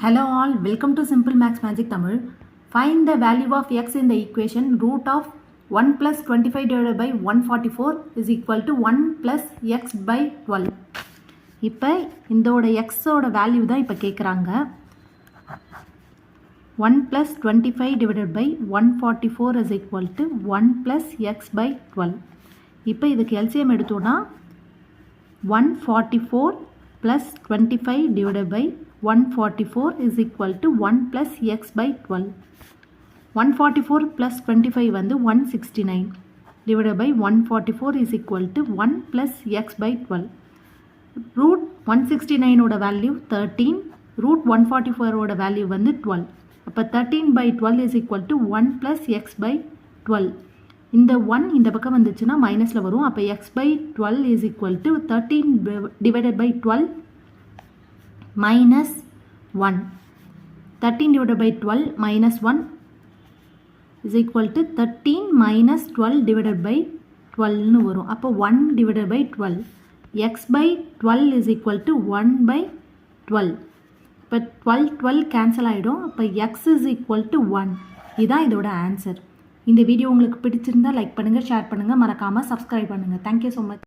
Hello all, welcome to Simple Max Magic Tamil. Find the value of x in the equation root of 1 plus 25 divided by 144 is equal to 1 plus x by 12. இப்போ இந்தோட x ஓட value தான் இப்போ கேட்குறாங்க. 1 plus 25 divided by 144 is equal to 1 plus x by 12. இப்போ இதுக்கு LCM எடுத்தோன்னா 144 plus 25 divided by 144 is equal to 1 plus x by 12. 144 plus 25 வந்து 169 divided by 144 is equal to 1 plus x by 12. Root 169 ஓட value 13, root 144 ஓட value வந்து 12. அப்போ 13 by 12 is equal to 1 plus x by 12. இந்த 1 இந்த பக்கம் வந்துச்சுன்னா மைனஸில் வரும். அப்போ x by 12 is equal to 13 divided by 12 minus 1. 13 divided by 12 minus 1 is equal to 13 minus 12 divided by 12 னு வரும். அப்போ 1 divided by 12. x by 12 is equal to 1 by 12. இப்போ 12 கேன்சல் ஆகிடும். அப்போ x is equal to 1. இதுதான் இதோட ஆன்சர். இந்த video உங்களுக்கு பிடிச்சிருந்தா லைக் பண்ணுங்கள், ஷேர் பண்ணுங்கள், மறக்காமல் சப்ஸ்கிரைப் பண்ணுங்கள். Thank you so much.